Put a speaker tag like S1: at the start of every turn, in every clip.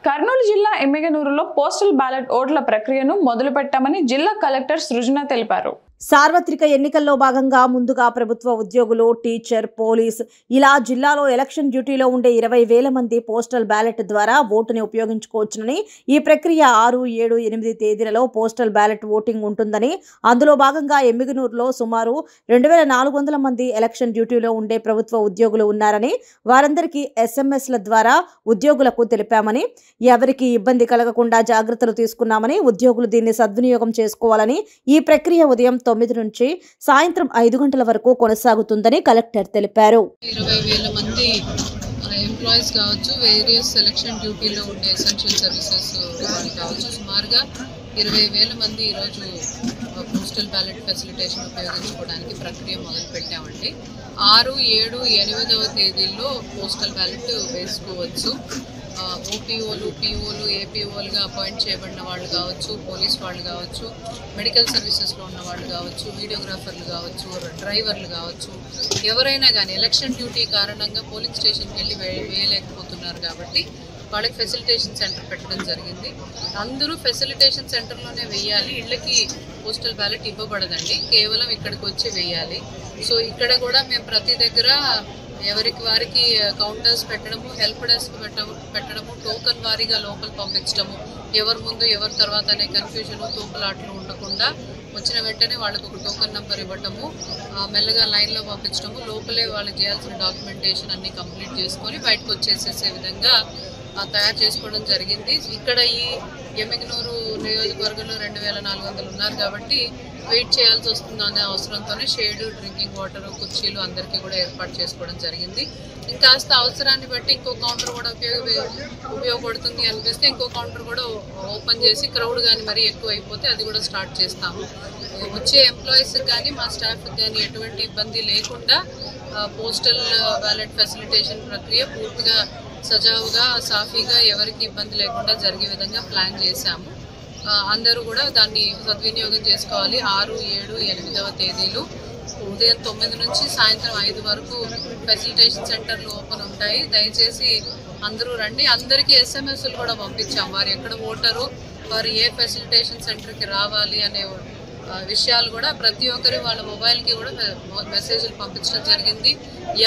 S1: కర్నూలు జిల్లా ఎమ్మిగనూరులో postal ballot ఓట్ల ప్రక్రియను మొదలుపెట్టామని జిల్లా కలెక్టర్ సృజన తెలిపారు.
S2: సార్వత్రిక ఎన్నికల్లో భాగంగా ముందుగా ప్రభుత్వ ఉద్యోగులు, టీచర్, పోలీస్ ఇలా జిల్లాలో ఎలక్షన్ డ్యూటీలో ఉండే 20,000 మంది పోస్టల్ బ్యాలెట్ ద్వారా ఓటుని ఉపయోగించుకోవచ్చునని, ఈ ప్రక్రియ 6, 7, 8 తేదీలలో పోస్టల్ బ్యాలెట్ ఓటింగ్ ఉంటుందని, అందులో భాగంగా ఎమ్మిగనూరులో సుమారు 2,400 మంది ఎలక్షన్ డ్యూటీలో ఉండే ప్రభుత్వ ఉద్యోగులు ఉన్నారని, వారందరికీ SMS ల ద్వారా ఉద్యోగులకు తెలిపామని, ఎవరికి ఇబ్బంది కలగకుండా జాగ్రత్తలు తీసుకున్నామని, ఉద్యోగులు దీన్ని సద్వినియోగం చేసుకోవాలని, ఈ ప్రక్రియ ఉదయం 9 నుంచి సాయంత్రం 5 గంటల వరకు కొనసాగుతుందని కలెక్టర్ తెలిపారు.
S3: 20,000 మంది ఎంప్లాయీస్ కావచ్చు, వేరియస్ సెలక్షన్ డ్యూటీలో ఉండే ఎసెన్షియల్ సర్వీసెస్ వాళ్ళు కావచ్చు, సుమారుగా 20,000 మంది ఈరోజు పోస్టల్ బ్యాలెట్ ఫెసిలిటేషన్ ఉపయోగించుకోవడానికి ప్రక్రియ మొదలుపెట్టామండి. 6, 7, 8వ తేదీల్లో పోస్టల్ బ్యాలెట్ వేసుకోవచ్చు. ఓపీఓలు, పీఓలు, ఏపీఓలుగా అపాయింట్ చేయబడిన వాళ్ళు కావచ్చు, పోలీస్ వాళ్ళు కావచ్చు, మెడికల్ సర్వీసెస్లో ఉన్న వాళ్ళు కావచ్చు, వీడియోగ్రాఫర్లు కావచ్చు, డ్రైవర్లు కావచ్చు, ఎవరైనా కానీ ఎలక్షన్ డ్యూటీ కారణంగా పోలింగ్ స్టేషన్కి వెళ్ళి వేయలేకపోతున్నారు కాబట్టి వాళ్ళకి ఫెసిలిటేషన్ సెంటర్ పెట్టడం జరిగింది. అందరూ ఫెసిలిటేషన్ సెంటర్లోనే వేయాలి, ఇళ్ళకి పోస్టల్ బ్యాలెట్ ఇవ్వబడదండి, కేవలం ఇక్కడికి వచ్చి వేయాలి. సో ఇక్కడ కూడా మేము ప్రతి దగ్గర ఎవరికి వారికి కౌంటర్స్ పెట్టడము, హెల్ప్ డెస్క్ పెట్టడము, టోకన్ వారీగా లోపల పంపించడము, ఎవరి ముందు ఎవరి తర్వాత అనే కన్ఫ్యూజను, తోపులాటలు ఉండకుండా వచ్చిన వెంటనే వాళ్ళకు ఒక టోకన్ నెంబర్ ఇవ్వటము, మెల్లగా లైన్లో పంపించడము, లోపలే వాళ్ళు చేయాల్సిన డాక్యుమెంటేషన్ అన్నీ కంప్లీట్ చేసుకొని బయటకు వచ్చేసేసే విధంగా తయారు చేసుకోవడం జరిగింది. ఇక్కడ ఈ ఎమ్మిగనూరు నియోజకవర్గంలో 2,400 ఉన్నారు కాబట్టి వెయిట్ చేయాల్సి వస్తుందనే అవసరంతోనే షేడ్, డ్రింకింగ్ వాటర్, కుర్చీలు అందరికీ కూడా ఏర్పాటు చేసుకోవడం జరిగింది. ఇంకాస్త అవసరాన్ని బట్టి ఇంకో కౌంటర్ కూడా ఉపయోగపడుతుంది అనిపిస్తే ఇంకో కౌంటర్ కూడా ఓపెన్ చేసి క్రౌడ్ కానీ మరీ ఎక్కువ అయిపోతే అది కూడా స్టార్ట్ చేస్తాము. వచ్చే ఎంప్లాయీస్కి కానీ మా స్టాఫ్కి కానీ ఎటువంటి ఇబ్బంది లేకుండా పోస్టల్ బ్యాలెట్ ఫెసిలిటేషన్ ప్రక్రియ పూర్తిగా సజావుగా, సాఫీగా, ఎవరికి ఇబ్బంది లేకుండా జరిగే విధంగా ప్లాన్ చేశాము. అందరూ కూడా దాన్ని సద్వినియోగం చేసుకోవాలి. 6, 7, 8వ తేదీలు ఉదయం 9 నుంచి సాయంత్రం 5 వరకు ఫెసిలిటేషన్ సెంటర్లు ఓపెన్ ఉంటాయి. దయచేసి అందరూ రండి. అందరికీ SMSలు కూడా పంపించాం. వారు ఎక్కడ ఓటరు, వారు ఏ ఫెసిలిటేషన్ సెంటర్కి రావాలి అనే విషయాలు కూడా ప్రతి ఒక్కరి వాళ్ళ మొబైల్కి కూడా మెసేజ్లు పంపించడం జరిగింది.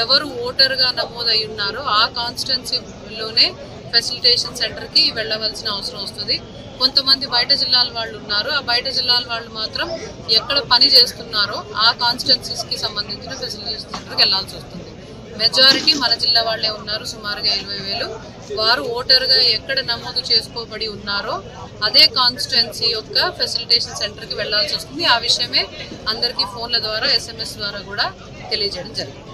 S3: ఎవరు ఓటర్గా నమోదై ఉన్నారో ఆ కాన్స్టిట్యున్సీలోనే ఫెసిలిటేషన్ సెంటర్కి వెళ్ళవలసిన అవసరం వస్తుంది. కొంతమంది బయట జిల్లాల వాళ్ళు ఉన్నారు, ఆ బయట జిల్లాల వాళ్ళు మాత్రం ఎక్కడ పని చేస్తున్నారో ఆ కాన్స్టిట్యున్సీస్కి సంబంధించిన ఫెసిలిటేషన్ సెంటర్కి వెళ్లాల్సి వస్తుంది. మెజారిటీ మన జిల్లా వాళ్ళే ఉన్నారు, సుమారుగా 20,000. వారు ఓటర్గా ఎక్కడ నమోదు చేసుకోబడి ఉన్నారో అదే కాన్స్టిట్యున్సీ యొక్క ఫెసిలిటేషన్ సెంటర్కి వెళ్లాల్సి వస్తుంది. ఆ విషయమే అందరికీ ఫోన్ల ద్వారా, SMS ద్వారా కూడా తెలియజేయడం జరిగింది.